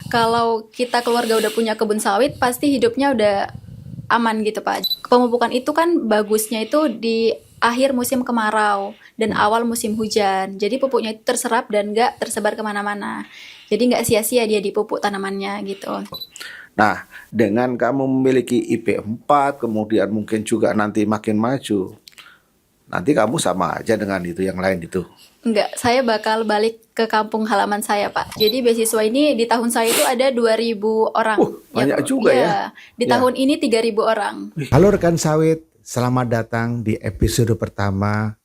Kalau kita keluarga udah punya kebun sawit, pasti hidupnya udah aman gitu Pak. Pemupukan itu kan bagusnya itu di akhir musim kemarau dan awal musim hujan. Jadi pupuknya itu terserap dan nggak tersebar kemana-mana. Jadi nggak sia-sia dia dipupuk tanamannya gitu. Nah, dengan kamu memiliki IP 4, kemudian mungkin juga nanti makin maju, nanti kamu sama aja dengan itu yang lain itu. Enggak, saya bakal balik ke kampung halaman saya, Pak. Jadi beasiswa ini di tahun saya itu ada 2.000 orang. Banyak juga ya. Di Ya. tahun ini 3.000 orang. Halo rekan sawit, selamat datang di episode pertama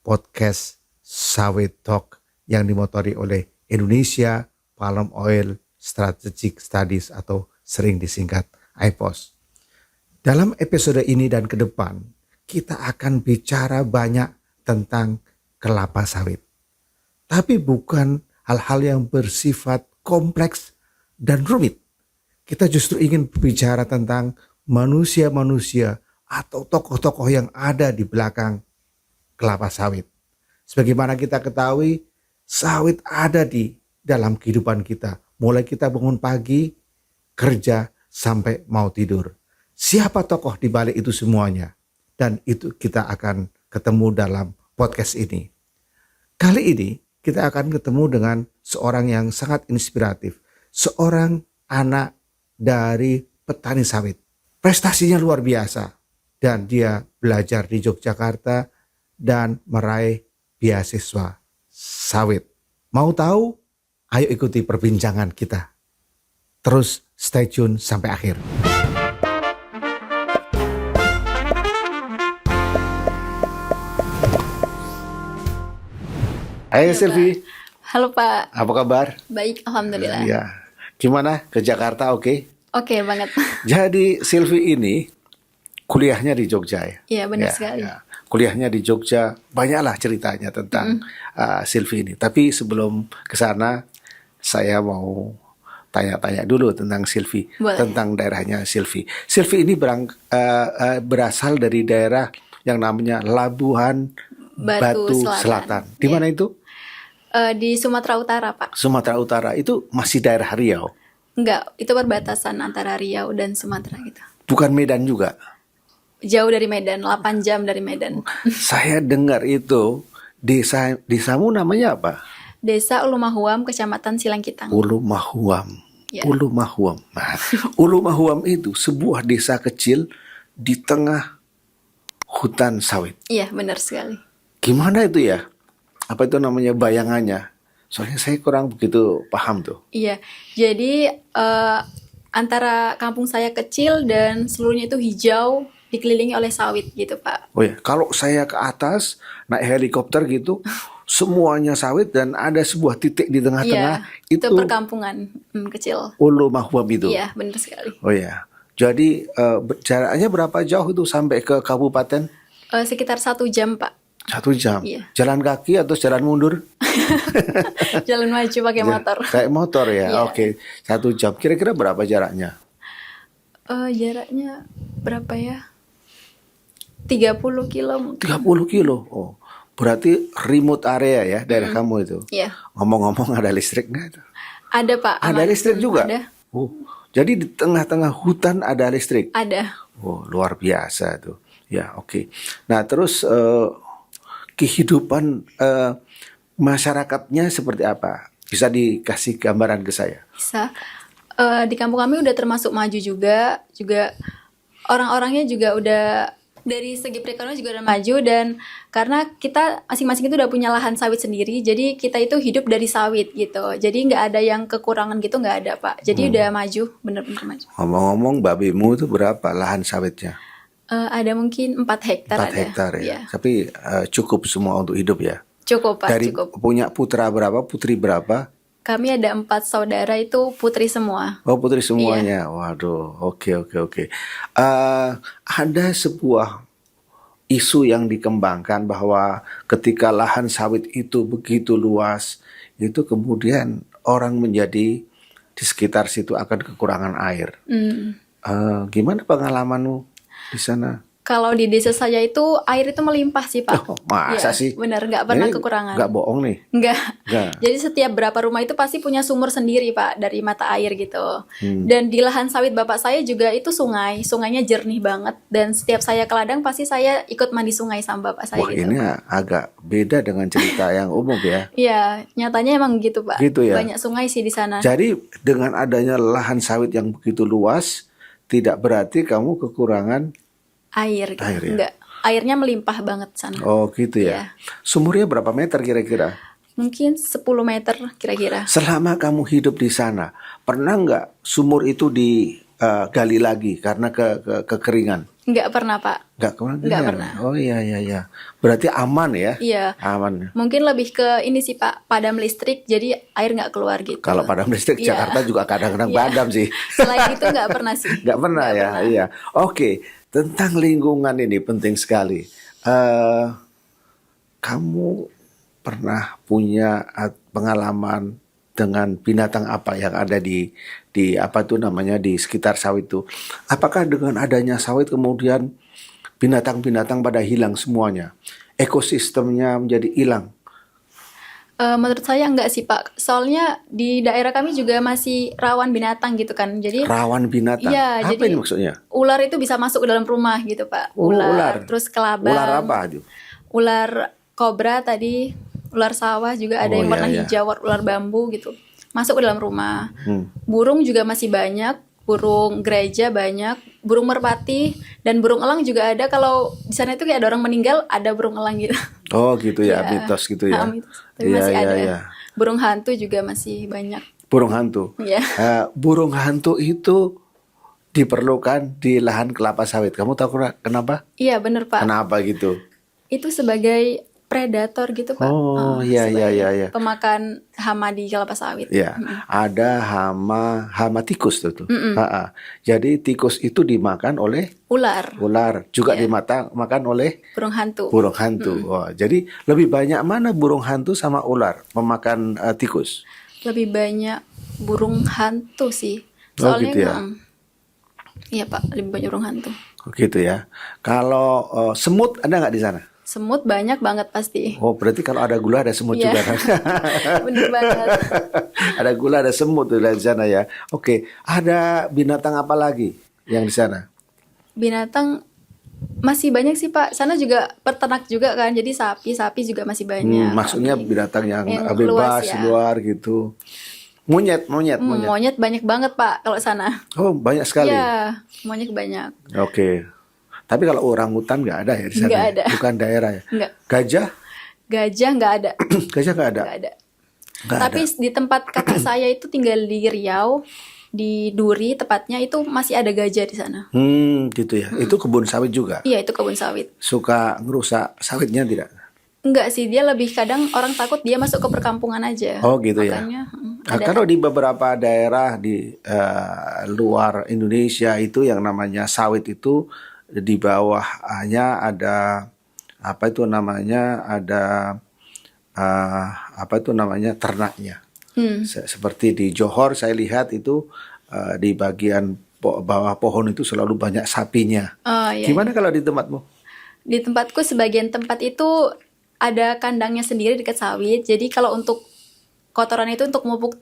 podcast Sawit Talk yang dimotori oleh Indonesia Palm Oil Strategic Studies atau sering disingkat IPOS. Dalam episode ini dan ke depan, kita akan bicara banyak tentang kelapa sawit. Tapi bukan hal-hal yang bersifat kompleks dan rumit. Kita justru ingin berbicara tentang manusia-manusia atau tokoh-tokoh yang ada di belakang kelapa sawit. Sebagaimana kita ketahui, sawit ada di dalam kehidupan kita. Mulai kita bangun pagi, kerja, sampai mau tidur. Siapa tokoh di balik itu semuanya? Dan itu kita akan ketemu dalam podcast ini. Kali ini kita akan ketemu dengan seorang yang sangat inspiratif. Seorang anak dari petani sawit. Prestasinya luar biasa. Dan dia belajar di Yogyakarta dan meraih beasiswa sawit. Mau tahu? Ayo ikuti perbincangan kita. Terus stay tune sampai akhir. Hai Silvi, Halo Pak, apa kabar? baik alhamdulillah. Ya, gimana ke Jakarta? Oke. Oke banget. Jadi Silvi ini kuliahnya di Jogja ya? Iya benar sekali. Ya. Kuliahnya di Jogja, banyaklah ceritanya tentang Silvi ini. Tapi sebelum ke sana, saya mau tanya-tanya dulu tentang Silvi, Boleh. tentang daerahnya Silvi. Silvi ini berasal dari daerah yang namanya Labuhan Batu Selatan. Di mana itu? Di Sumatera Utara Pak. Sumatera Utara. Itu masih daerah Riau. Enggak, itu perbatasan antara Riau dan Sumatera gitu. Bukan Medan juga. Jauh dari Medan, 8 jam dari Medan. Saya dengar itu desamu namanya apa? Desa Ulu Mahuam, Kecamatan Silangkitang. Ulu Mahuam. Ya. Ulu Mahuam. Nah, Ulu Mahuam itu sebuah desa kecil di tengah hutan sawit. Iya, benar sekali. Gimana itu ya? Apa itu namanya bayangannya? Soalnya saya kurang begitu paham tuh. Iya, jadi antara kampung saya kecil dan seluruhnya itu hijau, dikelilingi oleh sawit gitu Pak. Oh ya, kalau saya ke atas naik helikopter gitu, semuanya sawit dan ada sebuah titik di tengah-tengah Iya, itu perkampungan kecil. Ulu Mahuam itu. Iya, benar sekali. Oh ya, jadi jaraknya berapa jauh itu sampai ke kabupaten? Sekitar 1 jam Pak. 1 jam. Iya. Jalan kaki atau jalan mundur? Jalan maju pakai motor. Kayak motor ya. Iya. Oke, 1 jam. Kira-kira berapa jaraknya? Jaraknya berapa ya? 30 kilo mungkin. 30 kilo. Oh, berarti remote area ya daerah kamu itu. Iya. Ngomong-ngomong ada listrik nggak itu? Ada Pak. Ada listrik juga? Ada. Oh, jadi di tengah-tengah hutan ada listrik. Ada. Oh, luar biasa tuh. Ya, oke. Nah, terus kehidupan masyarakatnya seperti apa? Bisa dikasih gambaran ke saya? Bisa. Di kampung kami udah termasuk maju juga orang-orangnya juga udah dari segi perekonomian juga udah maju, dan karena kita masing-masing itu udah punya lahan sawit sendiri, jadi kita itu hidup dari sawit gitu. Jadi nggak ada yang kekurangan gitu, nggak ada Pak. Jadi udah maju, bener-bener maju. Ngomong-ngomong, babimu itu berapa lahan sawitnya? Ada mungkin 4 hektar 4 ada. hektar ya. Iya. Tapi cukup semua untuk hidup ya. Cukup Pak, Dari cukup. punya putra berapa, putri berapa? Kami ada 4 saudara, itu putri semua. Oh, putri semuanya. Iya. Waduh, oke. Ada sebuah isu yang dikembangkan bahwa ketika lahan sawit itu begitu luas, itu kemudian orang menjadi di sekitar situ akan kekurangan air. Gimana pengalamanmu di sana? Kalau di desa saya itu air itu melimpah sih Pak. Oh, masa Iya, sih? benar, nggak pernah Ini kekurangan. nggak bohong nih. Enggak. Nggak. Jadi setiap berapa rumah itu pasti punya sumur sendiri Pak dari mata air gitu. Dan di lahan sawit bapak saya juga itu sungai, sungainya jernih banget. Dan setiap saya ke ladang pasti saya ikut mandi sungai sama bapak saya Wah, gitu. ini agak beda dengan cerita yang umum ya. Iya, nyatanya emang gitu Pak. Gitu ya. Banyak sungai sih di sana. Jadi dengan adanya lahan sawit yang begitu luas, tidak berarti kamu kekurangan. Air gitu. Air, ya? Enggak. Airnya melimpah banget sana. Oh gitu Iya. ya. Sumurnya berapa meter kira-kira? Mungkin 10 meter kira-kira. Selama kamu hidup di sana, pernah nggak sumur itu digali lagi karena kekeringan? Enggak pernah Pak. Nggak pernah. Nggak pernah. Oh iya. Berarti aman ya? Iya. Aman. Mungkin lebih ke ini sih Pak, padam listrik jadi air nggak keluar gitu. Kalau padam listrik Iya. Jakarta juga kadang-kadang Iya. padam sih. Selain itu nggak pernah sih. Nggak pernah Nggak ya, pernah. iya. Oke, tentang lingkungan ini penting sekali. Kamu pernah punya pengalaman dengan binatang apa yang ada di apa tuh namanya di sekitar sawit itu? Apakah dengan adanya sawit kemudian binatang-binatang pada hilang semuanya? Ekosistemnya menjadi hilang. Menurut saya enggak sih Pak. Soalnya di daerah kami juga masih rawan binatang gitu kan. Jadi Rawan binatang. Iya, Apa jadi ini maksudnya? ular itu bisa masuk ke dalam rumah gitu Pak. Oh, ular. Terus kelabang. Ular apa itu? Ular kobra tadi, ular sawah juga ada Oh, yang iya, warna iya. hijau, ular bambu gitu. Masuk ke dalam rumah. Hmm. Burung juga masih banyak, burung gereja banyak, burung merpati dan burung elang juga ada. Kalau di sana itu kayak ada orang meninggal, ada burung elang gitu. Oh gitu ya, Iya. mitos gitu ya. Mitos. Tapi Iya, masih iya, ada. iya. Burung hantu juga masih banyak. Burung hantu. Iya. Burung hantu itu diperlukan di lahan kelapa sawit. Kamu tahu kenapa? Iya bener Pak. Kenapa gitu? Itu sebagai predator gitu Pak. Oh, iya, sebagai iya, iya. pemakan hama di kelapa sawit. Ya, ada hama tikus tuh. Ha-ha. Jadi tikus itu dimakan oleh Ular, ular, juga Iya. dimakan oleh burung hantu. burung hantu. Wah, jadi lebih banyak mana burung hantu sama ular memakan tikus? Lebih banyak burung hantu sih. Oh, Soalnya gitu ya. Iya Pak, lebih banyak burung hantu. Gitu ya. Kalau semut ada nggak di sana? Semut banyak banget pasti. Oh, berarti kalau ada gula ada semut Iya. juga kan? Bener banget. Ada gula, ada semut tuh di sana ya. Oke, ada binatang apa lagi yang di sana? Binatang masih banyak sih Pak. Sana juga peternak juga kan. Jadi sapi juga masih banyak. Maksudnya Oke. binatang yang Yang bebas, luas ya. luar gitu. Monyet. Monyet banyak banget Pak kalau sana. Oh, banyak sekali. Iya, monyet banyak. Oke. Tapi kalau orangutan nggak ada ya di sana? Nggak ya? ada. Bukan daerah ya? Nggak. Gajah? Gajah nggak ada. Gajah nggak ada? Nggak ada. Nggak Tapi di tempat kakak saya itu tinggal di Riau, di Duri tepatnya itu masih ada gajah di sana. Gitu ya. Itu kebun sawit juga. Iya, itu kebun sawit. Suka ngerusak sawitnya tidak? Enggak sih, dia lebih kadang orang takut dia masuk ke perkampungan aja. Oh, gitu ya. Makanya, Nah, ada. kalau di beberapa daerah di luar Indonesia itu yang namanya sawit itu di bawahnya ada apa itu namanya ternaknya. Seperti di Johor saya lihat itu di bagian bawah pohon itu selalu banyak sapinya. Oh, iya. Gimana kalau di tempatmu? Di tempatku sebagian tempat itu ada kandangnya sendiri dekat sawit. Jadi kalau untuk kotoran itu untuk mupuk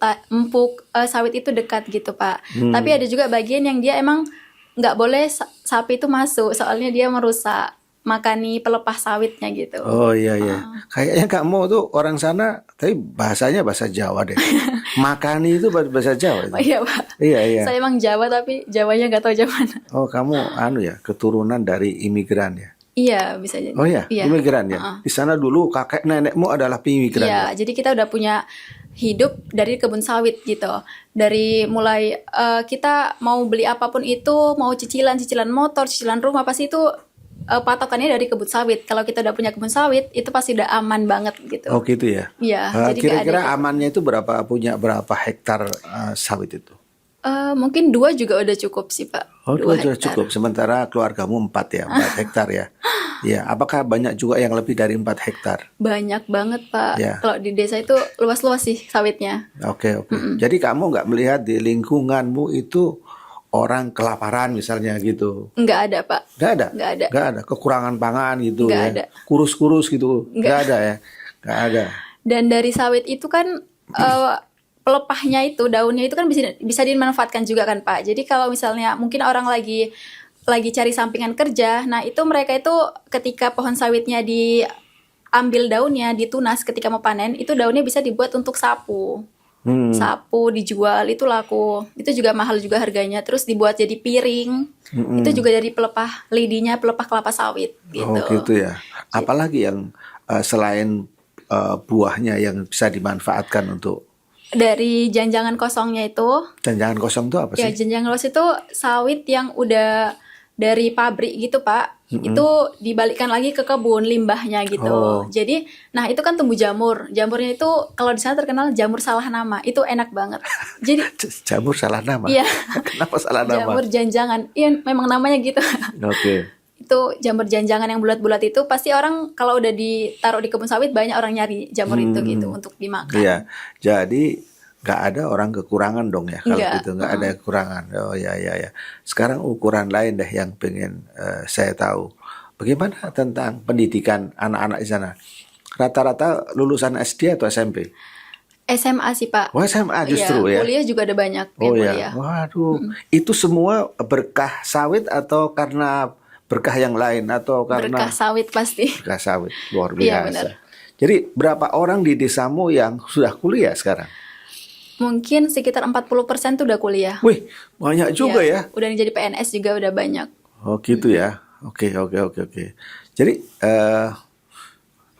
sawit itu dekat gitu Pak. Tapi ada juga bagian yang dia emang nggak boleh sapi itu masuk, soalnya dia merusak makani pelepah sawitnya gitu. Oh iya. Kayaknya kamu tuh orang sana, tapi bahasanya bahasa Jawa deh. Makani itu bahasa Jawa. Oh, iya Pak. Iya. Saya emang Jawa tapi Jawanya nggak tahu Jawa mana. Oh kamu keturunan dari imigran ya? Iya bisa jadi. Oh ya, imigran ya. Di sana dulu kakek nenekmu adalah imigran. Iya, Ya? jadi kita udah punya hidup dari kebun sawit gitu. Dari mulai kita mau beli apapun itu, mau cicilan motor, cicilan rumah, pasti itu patokannya dari kebun sawit. Kalau kita udah punya kebun sawit, itu pasti udah aman banget gitu. Oh gitu ya. Iya, jadi nggak Kira-kira ada. amannya itu punya berapa hektar sawit itu? Mungkin 2 juga udah cukup sih Pak. Oh, 2 sudah hektar. cukup. Sementara keluargamu 4 ya, 4 hektar ya. Ya, apakah banyak juga yang lebih dari 4 hektar? Banyak banget Pak. Ya. Kalau di desa itu luas-luas sih sawitnya. Oke. Jadi kamu nggak melihat di lingkunganmu itu orang kelaparan misalnya gitu? Nggak ada, Pak. Nggak ada? Nggak ada. Nggak ada kekurangan pangan gitu Nggak ya? ada. Kurus-kurus gitu? Nggak. Nggak ada ya? Nggak ada. Dan dari sawit itu kan pelepahnya itu, daunnya itu kan bisa dimanfaatkan juga kan, Pak. Jadi kalau misalnya mungkin orang lagi cari sampingan kerja, nah itu mereka itu ketika pohon sawitnya diambil daunnya, ditunas ketika mau panen, itu daunnya bisa dibuat untuk sapu. Sapu dijual itu laku. Itu juga mahal juga harganya. Terus dibuat jadi piring. Itu juga dari pelepah lidinya, pelepah kelapa sawit gitu. Oh gitu ya. Apalagi yang selain buahnya yang bisa dimanfaatkan untuk Dari janjangan kosongnya itu, jangan kosong itu apa ya sih? janjangan kosong itu sawit yang udah dari pabrik gitu, Pak. Itu dibalikkan lagi ke kebun limbahnya gitu. Oh. Jadi, nah itu kan tumbuh jamur. Jamurnya itu kalau di sana terkenal jamur salah nama. Itu enak banget. Jadi Jamur salah nama? iya, Kenapa salah nama? jamur janjangan. Iya, memang namanya gitu. Oke. Itu jamur janjangan yang bulat-bulat itu pasti orang kalau udah ditaruh di kebun sawit banyak orang nyari jamur itu gitu untuk dimakan. Iya. Jadi nggak ada orang kekurangan dong ya kalau Nggak. gitu, nggak ada kekurangan. Oh ya ya ya. Sekarang ukuran lain deh yang pengen saya tahu. Bagaimana tentang pendidikan anak-anak di sana? Rata-rata lulusan SD atau SMP? SMA sih, Pak. Wah, SMA justru Iya, ya. kuliah juga ada banyak yang Oh kuliah. ya. Waduh. Itu semua berkah sawit atau karena berkah yang lain atau karena Berkah sawit pasti. berkah sawit? Luar Iya, biasa. benar. Jadi berapa orang di desamu yang sudah kuliah sekarang? Mungkin sekitar 40% tuh udah kuliah. Wih, banyak juga ya. Udah jadi PNS juga udah banyak. Oh gitu ya. Oke. Jadi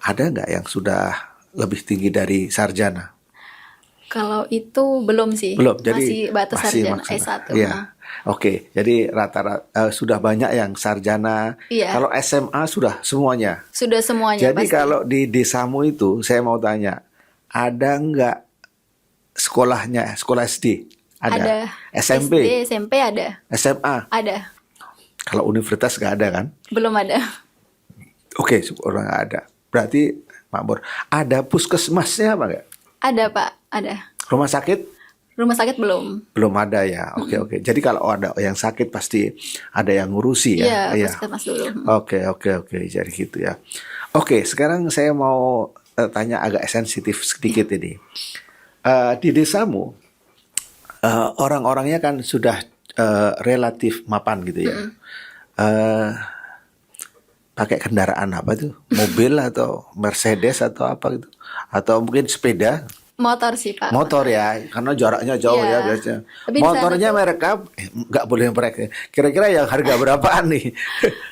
ada nggak yang sudah lebih tinggi dari sarjana? Kalau itu belum sih. Belum. Jadi masih batas sarjana maksudnya. S1. Iya. Oke. Jadi rata-rata sudah banyak yang sarjana. Iya. Kalau SMA sudah semuanya. Sudah semuanya Jadi pasti. kalau di desamu itu, saya mau tanya, ada nggak sekolahnya, sekolah SD? Ada. SMP, SD, SMP ada. SMA. Ada. Kalau universitas nggak ada kan? Belum ada. Oke, orang nggak ada. Berarti Makmur, ada puskesmasnya apa nggak? Ada, Pak. Ada. Rumah sakit? Rumah sakit belum. Belum ada ya. Oke. Jadi kalau ada yang sakit pasti ada yang ngurusi ya. Iya, puskesmas dulu. Oke. Jadi gitu ya. Oke, sekarang saya mau tanya agak sensitif sedikit ini. Di desamu orang-orangnya kan sudah relatif mapan gitu ya. Pakai kendaraan apa tuh? Mobil atau Mercedes atau apa gitu? Atau mungkin sepeda? Motor sih, Pak. Motor ya, karena jaraknya jauh Iya. ya biasanya. Tapi di Motornya sana tuh- merek apa? Nggak boleh merek. Kira-kira yang harga berapaan nih?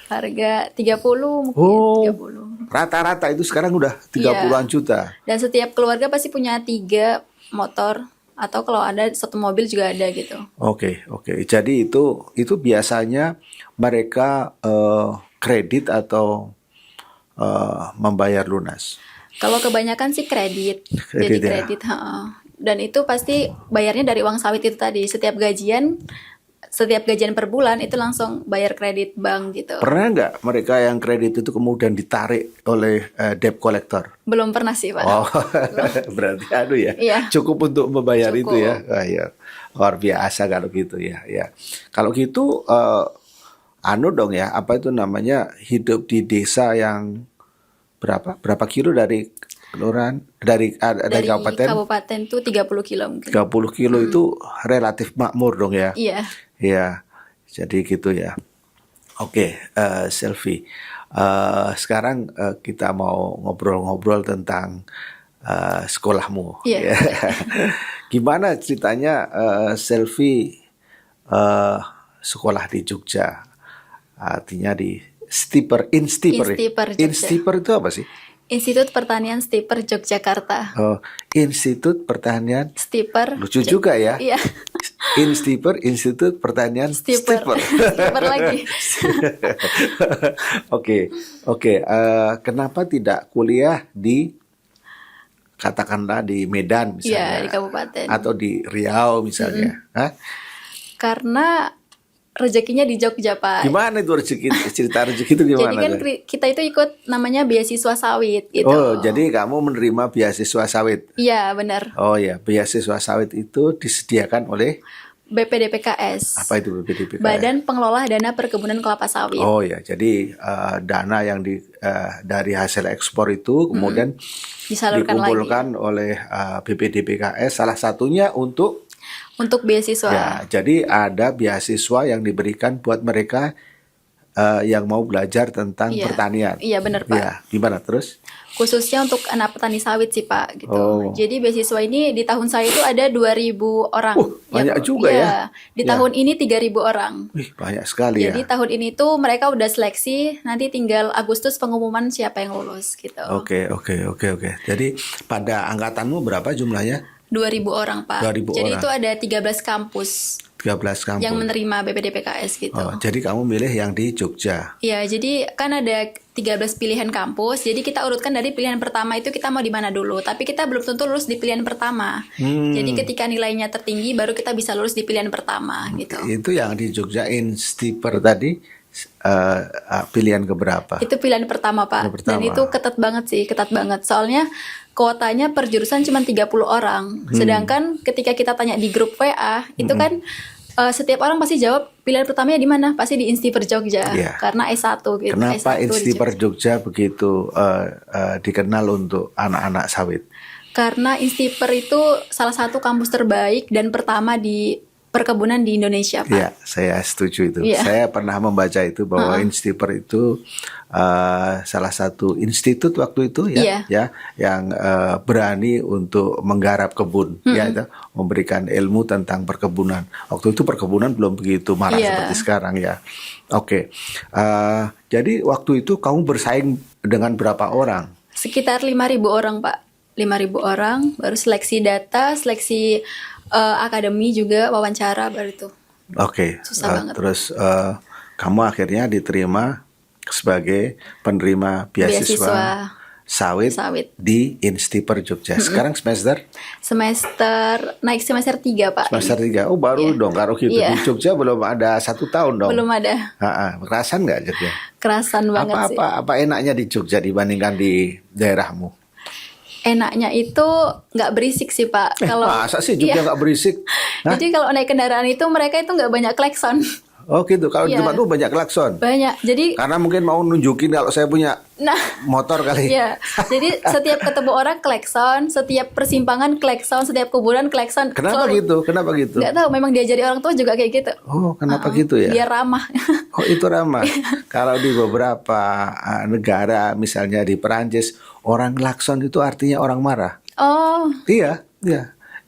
Harga 30 mungkin. Oh, 30. rata-rata itu sekarang udah 30-an juta. Dan setiap keluarga pasti punya 3 motor. Atau kalau ada satu mobil juga ada gitu. Oke. Jadi itu biasanya mereka kredit atau membayar lunas. Kalau kebanyakan sih kredit. Kredit Jadi ya? kredit, heeh. Dan itu pasti bayarnya dari uang sawit itu tadi. Setiap gajian per bulan itu langsung bayar kredit bank gitu. Pernah nggak mereka yang kredit itu kemudian ditarik oleh debt collector? Belum pernah sih, Pak. Oh, berarti ya. Iya. Cukup untuk membayar itu Cukup. ya. Iya. Luar biasa kalau gitu ya. Kalau gitu dong ya, apa itu namanya, hidup di desa yang berapa kilo dari kelurahan, dari Dari kabupaten? kabupaten tuh 30 kilo mungkin. 30 kilo itu relatif makmur dong ya. Iya. Iya, jadi gitu ya. Oke, Selvi. Sekarang kita mau ngobrol-ngobrol tentang sekolahmu. Iya. Ya. Gimana ceritanya Selvi sekolah di Jogja? Artinya di Instiper. Instiper Jogja. Instiper itu apa sih? Institut Pertanian Stiper Yogyakarta. Oh, Institut Pertanian. Stiper. Lucu juga ya. Iya. Institut Pertanian Stiper. Stiper lagi. Oke. Kenapa tidak kuliah di, katakanlah di Medan misalnya? Iya, di kabupaten. Atau di Riau misalnya? Hah? Karena rezekinya di Jogja, Pak. Gimana itu rezeki? Cerita rezeki itu gimana? Jadi kan tuh? kita itu ikut namanya beasiswa sawit gitu. Oh, jadi kamu menerima beasiswa sawit? Iya, benar. Oh ya, beasiswa sawit itu disediakan oleh BPDPKS. Apa itu BPDPKS? Badan Pengelola Dana Perkebunan Kelapa Sawit. Oh ya, jadi dana yang dari hasil ekspor itu kemudian Disalurkan dikumpulkan oleh BPDPKS, salah satunya untuk beasiswa. ya, jadi ada beasiswa yang diberikan buat mereka yang mau belajar tentang Iya. pertanian. Iya benar Pak. Ya, gimana terus? Khususnya untuk anak petani sawit sih Pak gitu. Oh. Jadi beasiswa ini di tahun saya itu ada 2.000 orang. Banyak Pak. juga ya. Di Ya. tahun ini 3.000 orang. Wih, banyak sekali Jadi ya. tahun ini tuh mereka udah seleksi, nanti tinggal Agustus pengumuman siapa yang lulus gitu. Oke. Jadi pada angkatanmu berapa jumlahnya? 2.000 orang Pak. 2.000 Jadi orang. itu ada 13 kampus 13 kampus. yang menerima BPDPKS gitu. Oh, jadi kamu milih yang di Jogja. Ya, jadi kan ada 13 pilihan kampus. Jadi kita urutkan dari pilihan pertama itu kita mau di mana dulu. Tapi kita belum tentu lulus di pilihan pertama. Jadi ketika nilainya tertinggi baru kita bisa lulus di pilihan pertama gitu. Itu yang di Jogja Instiper tadi pilihan keberapa? Itu pilihan pertama, Pak. Pilihan pertama. Dan itu ketat banget sih, ketat banget. Soalnya kuotanya per jurusan cuma 30 orang. Sedangkan ketika kita tanya di grup WA, itu kan setiap orang pasti jawab pilihan pertamanya di mana? Pasti di Instiper Jogja. Iya. Karena S1 gitu. Kenapa S1 di Instiper Jogja. Jogja begitu dikenal untuk anak-anak sawit? Karena Instiper itu salah satu kampus terbaik dan pertama di perkebunan di Indonesia, Pak. Iya, saya setuju itu. Iya. Saya pernah membaca itu bahwa Instiper itu salah satu institut waktu itu ya yang berani untuk menggarap kebun, ya itu memberikan ilmu tentang perkebunan. Waktu itu perkebunan belum begitu marak Iya. seperti sekarang ya. Oke, jadi waktu itu kamu bersaing dengan berapa orang? Sekitar 5.000 orang, Pak. 5.000 orang, baru seleksi data, seleksi akademi juga, wawancara, baru itu. Oke, Susah banget. terus kamu akhirnya diterima sebagai penerima beasiswa sawit di Instiper Jogja. Sekarang Naik semester 3, Pak. semester 3. Oh, baru dong kalau gitu. Iya. Di Jogja belum ada 1 tahun dong. Belum ada. Kerasan nggak Jogja? Kerasan banget sih. Apa enaknya di Jogja dibandingkan di daerahmu? Enaknya itu nggak berisik sih, Pak. Masa sih Jogja Iya. nggak berisik? Hah? Jadi kalau naik kendaraan itu mereka itu nggak banyak klakson. Oh gitu. Kalau di Iya. tempatmu banyak klakson. Banyak. Jadi, Karena mungkin mau nunjukin kalau saya punya nah, motor kali. ya. Jadi setiap ketemu orang klakson, setiap persimpangan klakson, setiap kuburan klakson. Kenapa gitu? Kenapa gitu? Nggak tahu, memang diajari orang tua juga kayak gitu. Oh, kenapa gitu ya? Dia ramah. Oh, itu ramah. Kalau di beberapa negara, misalnya di Perancis, orang klakson itu artinya orang marah. Oh, Iya.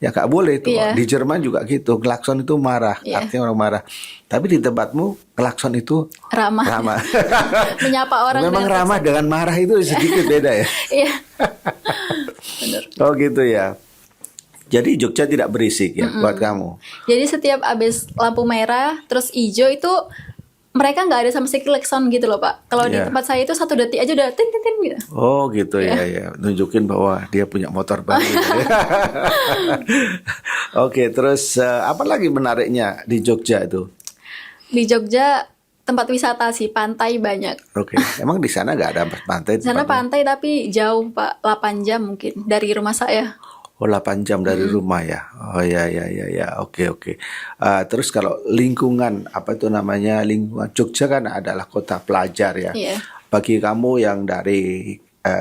Ya nggak boleh itu. Iya. Di Jerman juga gitu. Klakson itu marah, Iya. artinya orang marah. Tapi di tempatmu klakson itu ramah. ramah. Menyapa orang Memang dengan ramah dengan marah itu sedikit beda ya. Iya. Bener. Oh gitu ya. Jadi Jogja tidak berisik ya buat kamu. Jadi setiap abis lampu merah, terus hijau itu mereka nggak ada sama sekali klakson gitu loh, Pak. Kalau di Iya. tempat saya itu 1 detik aja udah tin tin tin gitu. Oh gitu Iya. ya. Nunjukin bahwa dia punya motor baru. Gitu ya. Oke, terus apa lagi menariknya di Jogja itu? Di Jogja tempat wisata sih, pantai banyak. Oke, emang di sana nggak ada pantai? Di sana tempatmu? pantai tapi jauh, Pak. 8 jam mungkin dari rumah saya. Oh, 8 jam dari rumah ya. Oh ya. Oke. Terus kalau lingkungan apa itu namanya, lingkungan Jogja kan adalah kota pelajar ya. Iya. Bagi kamu yang dari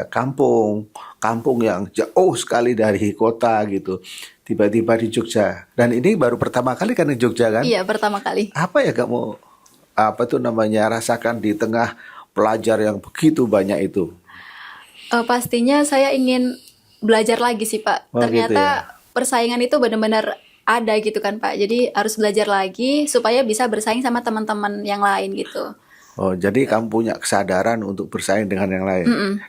kampung yang jauh sekali dari kota gitu, tiba-tiba di Jogja. Dan ini baru pertama kali kan di Jogja kan? Iya, pertama kali. Apa ya kamu apa tuh namanya rasakan di tengah pelajar yang begitu banyak itu? Pastinya saya ingin belajar lagi sih, Pak. Oh, Ternyata gitu ya. persaingan itu benar-benar ada gitu kan, Pak. Jadi harus belajar lagi supaya bisa bersaing sama teman-teman yang lain gitu. Oh, jadi kamu punya kesadaran untuk bersaing dengan yang lain.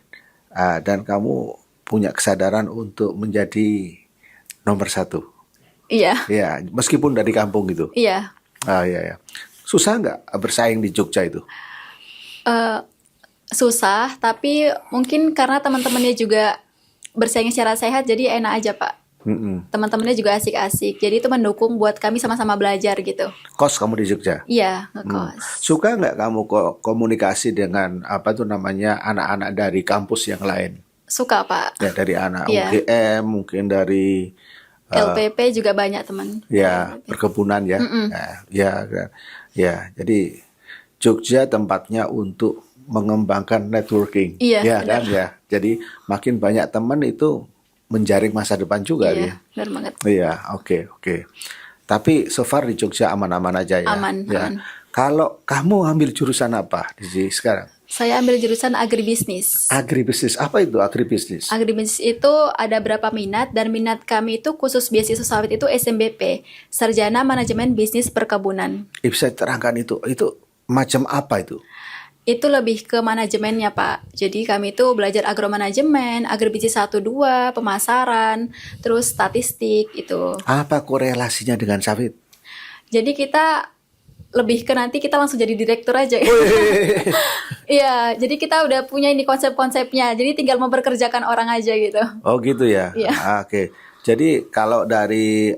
Dan kamu punya kesadaran untuk menjadi nomor 1. Iya, Ya, meskipun dari kampung gitu. iya. Iya. Susah nggak bersaing di Jogja itu? Susah, tapi mungkin karena teman-temannya juga bersaing secara sehat, jadi enak aja, Pak. Teman-temannya juga asik-asik, jadi itu mendukung buat kami sama-sama belajar gitu. Kos kamu di Jogja? Iya, ngekos. Suka nggak kamu komunikasi dengan apa tuh namanya anak-anak dari kampus yang lain? Suka, Pak. Ya, dari anak Iya. UGM, mungkin dari LPP juga banyak teman. Ya, perkebunan ya. Nah, ya, ya. Jadi Jogja tempatnya untuk mengembangkan networking. Iya, Ya benar. kan ya. Jadi makin banyak teman itu menjaring masa depan juga Iya, ya. benar banget. Iya, oke. Tapi so far di Jogja aman-aman aja ya. Aman, Ya. aman. Kalau kamu ambil jurusan apa di sekarang? Saya ambil jurusan agribisnis. Agribisnis. Apa itu agribisnis? Agribisnis itu ada berapa minat, dan minat kami itu khusus beasiswa sawit itu SMBP, Sarjana Manajemen Bisnis Perkebunan. Bisa terangkan itu. Itu macam apa itu? Itu lebih ke manajemennya, Pak. Jadi kami itu belajar agromanajemen, agribisnis 1 2, pemasaran, terus statistik itu. Apa korelasinya dengan sawit? Jadi kita lebih ke nanti kita langsung jadi direktur aja. Iya, jadi kita udah punya ini konsep-konsepnya. Jadi tinggal memperkerjakan orang aja gitu. Oh gitu ya. Iya. Oke. Jadi kalau dari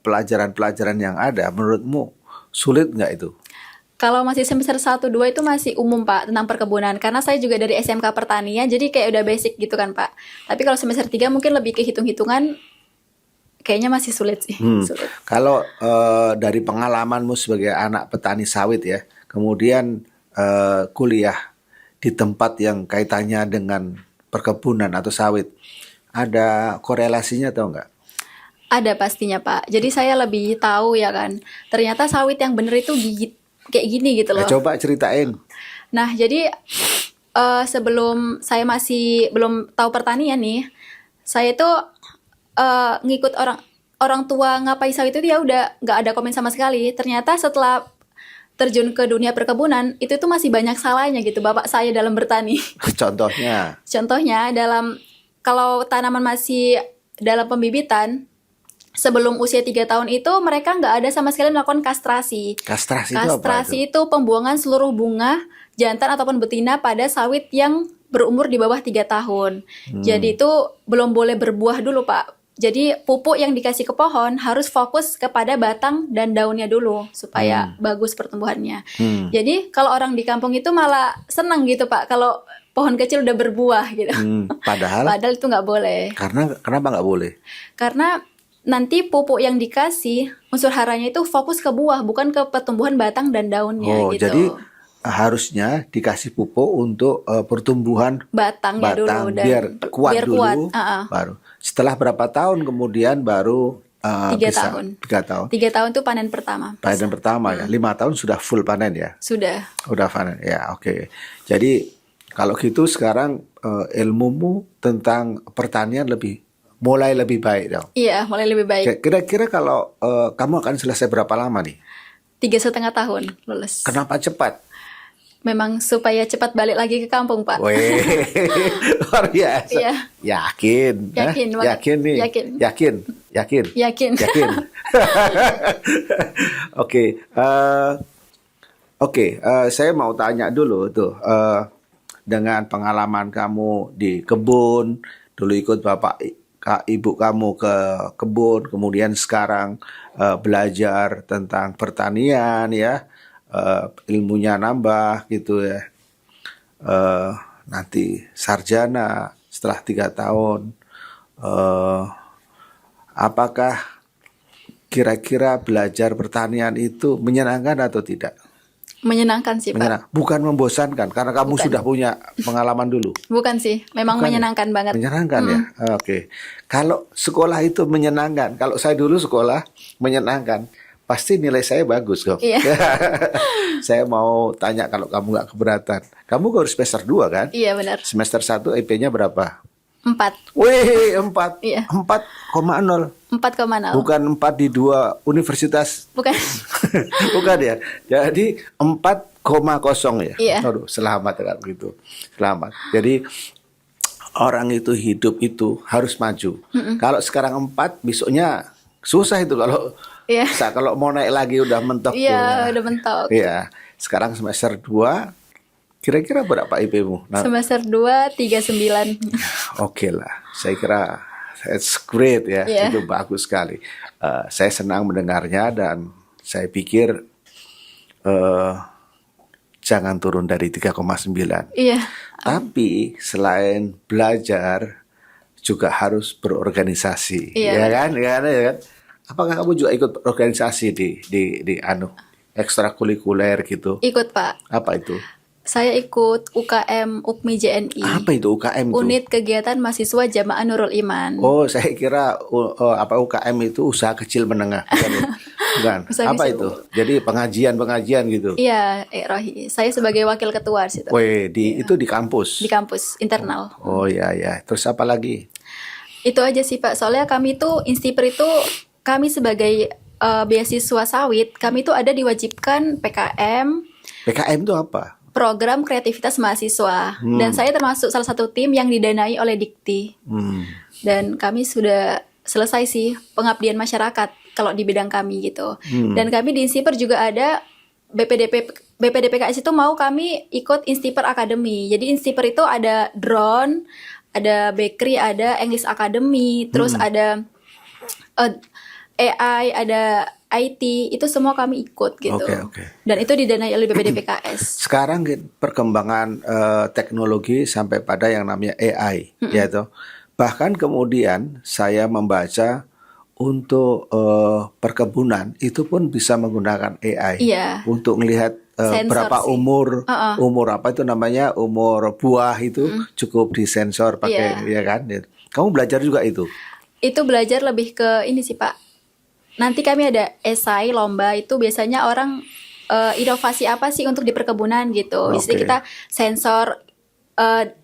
pelajaran-pelajaran yang ada, menurutmu sulit nggak itu? Kalau masih semester 1 2 itu masih umum, Pak, tentang perkebunan. Karena saya juga dari SMK Pertanian, jadi kayak udah basic gitu kan, Pak. Tapi kalau semester 3 mungkin lebih ke hitung-hitungan, kayaknya masih sulit sih. Sulit. Kalau dari pengalamanmu sebagai anak petani sawit ya, kemudian kuliah di tempat yang kaitannya dengan perkebunan atau sawit, ada korelasinya atau enggak? Ada pastinya, Pak. Jadi saya lebih tahu ya kan. Ternyata sawit yang bener itu kayak gini gitu loh. Coba ceritain. Nah, jadi sebelum saya masih belum tahu pertanian nih, saya itu ngikut orang tua ngapain sawit itu ya udah nggak ada komen sama sekali. Ternyata setelah terjun ke dunia perkebunan itu tuh masih banyak salahnya gitu bapak saya dalam bertani. Contohnya. Contohnya kalau tanaman masih dalam pembibitan, sebelum usia 3 tahun itu mereka nggak ada sama sekali melakukan kastrasi. Kastrasi itu apa Kastrasi itu pembuangan seluruh bunga jantan ataupun betina pada sawit yang berumur di bawah 3 tahun. Jadi itu belum boleh berbuah dulu, Pak. Jadi pupuk yang dikasih ke pohon harus fokus kepada batang dan daunnya dulu supaya bagus pertumbuhannya. Jadi kalau orang di kampung itu malah senang gitu, Pak, kalau pohon kecil udah berbuah gitu. Padahal itu nggak boleh. Kenapa nggak boleh? Karena nanti pupuk yang dikasih unsur haranya itu fokus ke buah, bukan ke pertumbuhan batang dan daunnya gitu. Jadi harusnya dikasih pupuk untuk pertumbuhan batangnya dulu dan biar kuat biar dulu, kuat. Baru setelah berapa tahun kemudian baru 3 bisa tahun. 3 tahun. 3 tahun itu panen pertama. Panen pertama ya. 5 tahun sudah full panen ya. Sudah. Udah panen ya. Oke. Jadi kalau gitu sekarang ilmumu tentang pertanian mulai lebih baik dong. Iya, mulai lebih baik. Kira-kira kalau kamu akan selesai berapa lama nih? 3,5 tahun lulus. Kenapa cepat? Memang supaya cepat balik lagi ke kampung, Pak. Weh, luar biasa. Iya. Yakin? Yakin banget. Yakin nih? Yakin. Yakin? Yakin. Oke, saya mau tanya dulu tuh, dengan pengalaman kamu di kebun, dulu ikut ibu kamu ke kebun, kemudian sekarang belajar tentang pertanian ya, ilmunya nambah gitu ya. Nanti sarjana setelah 3 tahun, apakah kira-kira belajar pertanian itu menyenangkan atau tidak? Menyenangkan sih, Pak. Bukan membosankan karena kamu sudah punya pengalaman dulu. Bukan sih, memang Bukan menyenangkan ya? banget. Menyenangkan ya. Oke. Kalau sekolah itu menyenangkan, kalau saya dulu sekolah menyenangkan, pasti nilai saya bagus kok. Iya. Saya mau tanya kalau kamu nggak keberatan. Kamu baru semester 2 kan? Iya, benar. Semester 1 IP-nya berapa? 4. Wih, 4. Iya. 4,0. 4,0. Bukan 4 di 2 universitas. Bukan. Bukan ya. Jadi 4,0 ya. Iya. Aduh, selamat kalau gitu. Selamat. Jadi orang itu hidup itu harus maju. Kalau sekarang 4, besoknya susah itu kalau Iya. kalau mau naik lagi udah mentok. Iya, udah mentok. Iya. Sekarang semester 2, kira-kira berapa IP-mu? Nah, Semester 2 39. oke lah. Saya kira it's great ya. Iya. Itu bagus sekali. Saya senang mendengarnya dan saya pikir jangan turun dari 3,9. Iya. Tapi selain belajar, juga harus berorganisasi, Iya, ya kan? Ya kan? Apakah kamu juga ikut organisasi di ekstrakurikuler gitu? Ikut Pak. Apa itu? Saya ikut UKM UKMI JNI. Apa itu UKM itu? Unit Kegiatan Mahasiswa Jamaah Nurul Iman. Oh, saya kira UKM itu usaha kecil menengah, bukan ya? Bukan. Usaha Apa kecil. itu? Jadi pengajian gitu. Iya, Rohi. Saya sebagai wakil ketua di situ. Weh, itu di kampus. Di kampus internal. Oh ya ya. Terus apa lagi? Itu aja sih Pak. Soalnya kami tuh Instiper itu kami sebagai beasiswa sawit, kami tuh ada diwajibkan PKM, PKM itu apa? program kreativitas mahasiswa. Dan saya termasuk salah satu tim yang didanai oleh Dikti. Dan kami sudah selesai sih pengabdian masyarakat kalau di bidang kami gitu. Dan kami di Instiper juga ada BPDPKS itu mau kami ikut Instiper Academy. Jadi Instiper itu ada drone, ada bakery, ada English Academy, terus ada AI, ada IT, itu semua kami ikut gitu. Oke. Dan itu didanai oleh BPDPKS. Sekarang perkembangan teknologi sampai pada yang namanya AI, ya toh. Bahkan kemudian saya membaca untuk perkebunan itu pun bisa menggunakan AI Iya. untuk melihat Sensor berapa sih. umur apa itu namanya umur buah itu cukup disensor pakai ya kan. Kamu belajar juga itu? Itu belajar lebih ke ini sih Pak. Nanti kami ada esai lomba, itu biasanya orang inovasi apa sih untuk di perkebunan gitu. Jadi kita sensor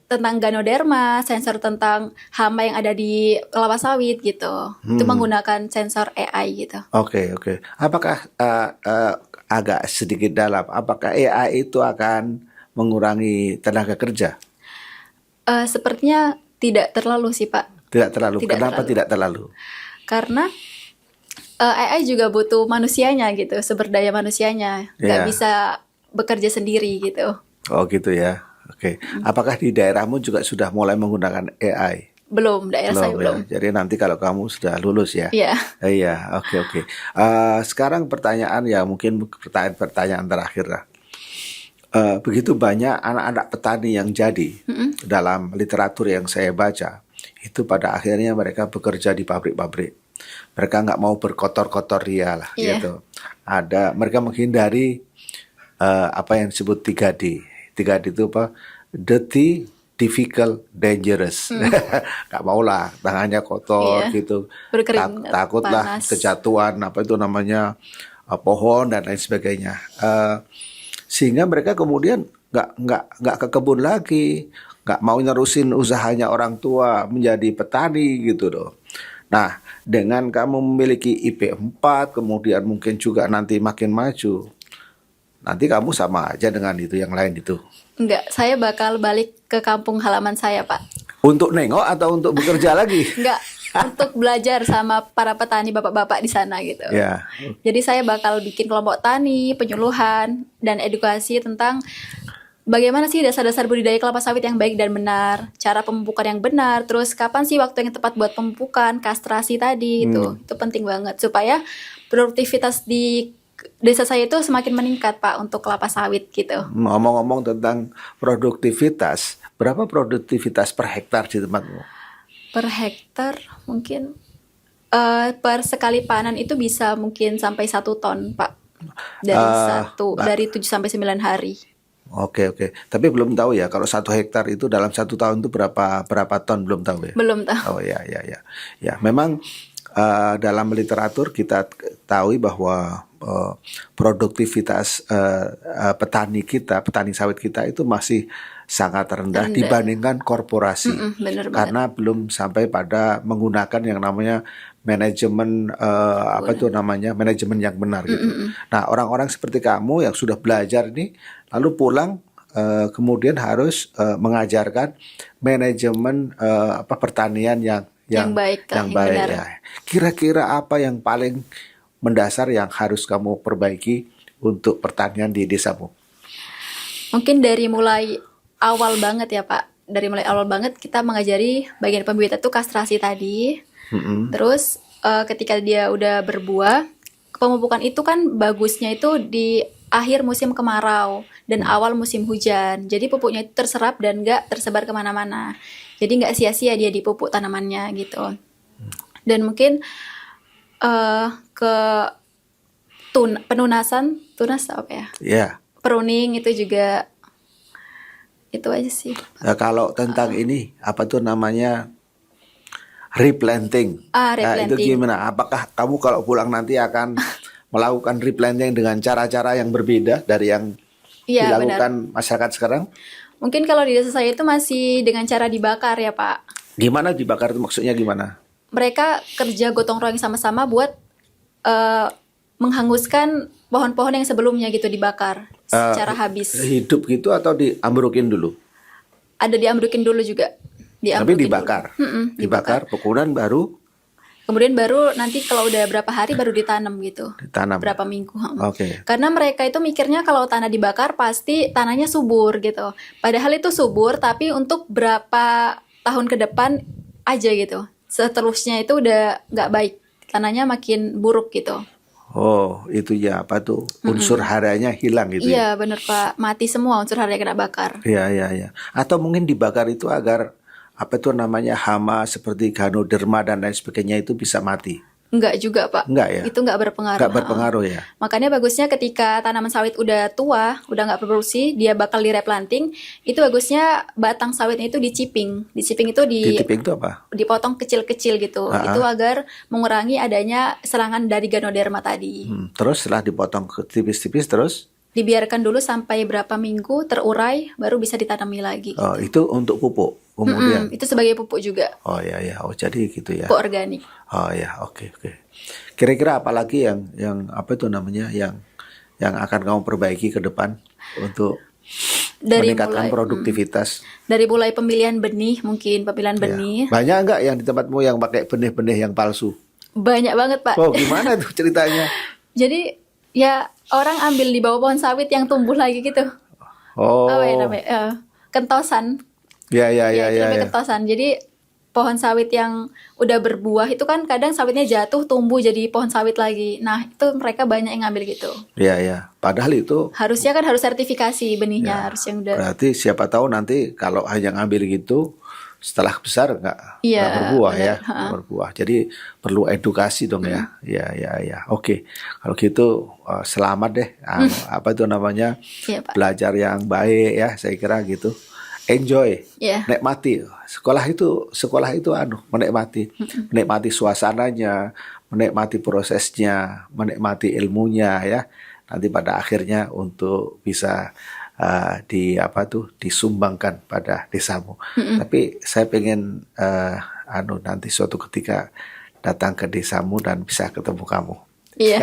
tentang Ganoderma, sensor tentang hama yang ada di kelapa sawit gitu. Itu menggunakan sensor AI gitu. Oke. Apakah agak sedikit dalam? Apakah AI itu akan mengurangi tenaga kerja? Sepertinya tidak terlalu sih Pak. Tidak terlalu. Tidak Kenapa terlalu. tidak terlalu? Karena AI juga butuh manusianya gitu, sumber daya manusianya. Nggak Iya. bisa bekerja sendiri gitu. Oh gitu ya. Oke. Apakah di daerahmu juga sudah mulai menggunakan AI? Belum, daerah saya belum. Ya. Jadi nanti kalau kamu sudah lulus ya. Iya. Iya, oke. Sekarang pertanyaan ya mungkin pertanyaan terakhir lah. Begitu banyak anak-anak petani yang jadi dalam literatur yang saya baca, itu pada akhirnya mereka bekerja di pabrik-pabrik. Mereka nggak mau berkotor-kotor ria lah, gitu. Mereka menghindari apa yang disebut 3D. 3D itu apa? Dirty, difficult, dangerous. Nggak mau lah, tangannya kotor gitu. Berkeringat, Takutlah panas. kejatuhan, apa itu namanya pohon dan lain sebagainya. Sehingga mereka kemudian nggak ke kebun lagi, nggak mau nerusin usahanya orang tua menjadi petani gitu loh. Nah, dengan kamu memiliki IP 4, kemudian mungkin juga nanti makin maju, nanti kamu sama aja dengan itu yang lain itu. Enggak, saya bakal balik ke kampung halaman saya, Pak. Untuk nengok atau untuk bekerja lagi? Enggak, untuk belajar sama para petani bapak-bapak di sana gitu. Ya. Jadi saya bakal bikin kelompok tani, penyuluhan, dan edukasi tentang bagaimana sih dasar-dasar budidaya kelapa sawit yang baik dan benar, cara pemupukan yang benar, terus kapan sih waktu yang tepat buat pemupukan, kastrasi tadi itu penting banget supaya produktivitas di desa saya itu semakin meningkat Pak untuk kelapa sawit gitu. Ngomong-ngomong tentang produktivitas, berapa produktivitas per hektar di tempatmu? Per hektar mungkin per sekali panen itu bisa mungkin sampai 1 ton Pak. Dari 7 sampai 9 hari. Oke. Tapi belum tahu ya kalau 1 hektar itu dalam 1 tahun itu berapa ton, belum tahu ya? Belum tahu. Oh ya. Ya, memang dalam literatur kita tahu bahwa produktivitas petani sawit kita itu masih sangat rendah dibandingkan korporasi. Bener banget. Karena belum sampai pada menggunakan yang namanya manajemen manajemen yang benar gitu. Nah, orang-orang seperti kamu yang sudah belajar ini lalu pulang kemudian harus mengajarkan manajemen pertanian yang baik, yang yang baik benar. ya. Kira-kira apa yang paling mendasar yang harus kamu perbaiki untuk pertanian di desamu? Mungkin dari mulai awal banget ya Pak. Dari mulai awal banget kita mengajari bagian pembibitan itu kastrasi tadi. Terus ketika dia udah berbuah, pemupukan itu kan bagusnya itu di akhir musim kemarau dan awal musim hujan. Jadi pupuknya itu terserap dan nggak tersebar kemana-mana. Jadi nggak sia-sia dia dipupuk tanamannya gitu. Dan mungkin ke tunas apa ya? Ya. Pruning itu juga, itu aja sih. Nah, kalau tentang ini apa tuh namanya replanting. Nah, itu Replanting. gimana? Apakah kamu kalau pulang nanti akan melakukan replanting dengan cara-cara yang berbeda dari yang Iya, dilakukan masyarakat sekarang? Mungkin kalau di desa saya itu masih dengan cara dibakar ya Pak. Gimana dibakar itu maksudnya gimana? Mereka kerja gotong royong sama-sama buat menghanguskan pohon-pohon yang sebelumnya gitu, dibakar secara habis. Hidup gitu atau diambrukin dulu? Ada diambrukin dulu juga. Tapi dibakar. Dibakar, kemudian Kemudian baru nanti kalau udah berapa hari baru ditanam gitu. ditanam. Berapa minggu. Oke. Karena mereka itu mikirnya kalau tanah dibakar pasti tanahnya subur gitu. Padahal itu subur tapi untuk berapa tahun ke depan aja gitu. Seterusnya itu udah nggak baik. Tanahnya makin buruk gitu. Oh, itu ya apa tuh? Unsur haranya hilang gitu ya? Iya bener Pak, mati semua unsur hara yang kena bakar. Iya, iya, iya. Atau mungkin dibakar itu agar apa itu namanya hama seperti ganoderma dan lain sebagainya itu bisa mati. Enggak juga Pak. Enggak ya? Itu enggak berpengaruh. Enggak berpengaruh ya? Makanya bagusnya ketika tanaman sawit udah tua, udah nggak berproduksi, dia bakal direplanting. Itu bagusnya batang sawitnya itu diciping. Diciping itu Ditiping itu apa? dipotong kecil-kecil gitu. Itu agar mengurangi adanya serangan dari ganoderma tadi. Terus setelah dipotong ke tipis-tipis terus? Dibiarkan dulu sampai berapa minggu terurai, baru bisa ditanami lagi. Oh, itu untuk pupuk. Kemudian. Itu sebagai pupuk juga, Oh ya ya. Oh jadi gitu ya. pupuk organik. Oh ya, oke oke. Kira-kira apa lagi yang apa itu namanya yang akan kamu perbaiki ke depan untuk Dari meningkatkan mulai produktivitas? dari mulai pemilihan benih, mungkin pemilihan Ya. benih. Banyak nggak yang di tempatmu yang pakai benih-benih yang palsu? Banyak banget Pak. Oh gimana tuh ceritanya? Jadi ya orang ambil di bawah pohon sawit yang tumbuh lagi gitu. Oh, Apa ya namanya? Kentosan. ya ya Ya, ya itu ya. namanya Ya. kentosan. Jadi pohon sawit yang udah berbuah itu kan kadang sawitnya jatuh tumbuh jadi pohon sawit lagi. Nah, itu mereka banyak yang ngambil gitu. Ya ya. Padahal itu Harusnya kan harus sertifikasi benihnya, harus yang udah. berarti siapa tahu nanti kalau hanya ngambil gitu setelah besar nggak Iya, berbuah benar. ya, nggak berbuah. Jadi perlu edukasi dong ya. Ya ya ya. Oke. Kalau gitu selamat deh. Apa itu namanya? Iya, Pak. Belajar yang baik ya, saya kira gitu. Enjoy, Iya. nikmati. Sekolah itu menikmati suasananya, menikmati prosesnya, menikmati ilmunya ya. Nanti pada akhirnya untuk bisa disumbangkan pada desamu. Tapi saya pengen nanti suatu ketika datang ke desamu dan bisa ketemu kamu. Iya,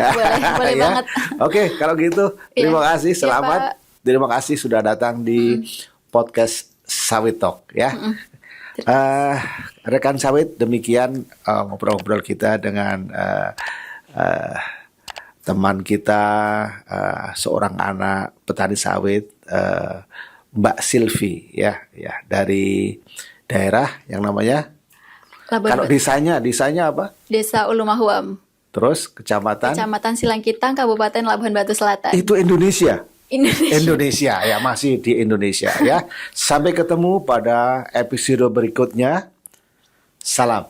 boleh Ya. banget. Oke, kalau gitu terima Iya. kasih, Iya, selamat. Pak. Terima kasih sudah datang di podcast Sawit Talk ya. Rekan sawit, demikian ngobrol-ngobrol kita dengan teman kita, seorang anak petani sawit, Mbak Silvi ya dari daerah yang namanya, Labuan kalau Batu. desanya apa? Desa Ulumahuam, Terus kecamatan? Kecamatan Silangkitang, Kabupaten Labuhan Batu Selatan. Itu Indonesia. Indonesia. Indonesia ya, masih di Indonesia ya. Sampai ketemu pada episode berikutnya. Salam.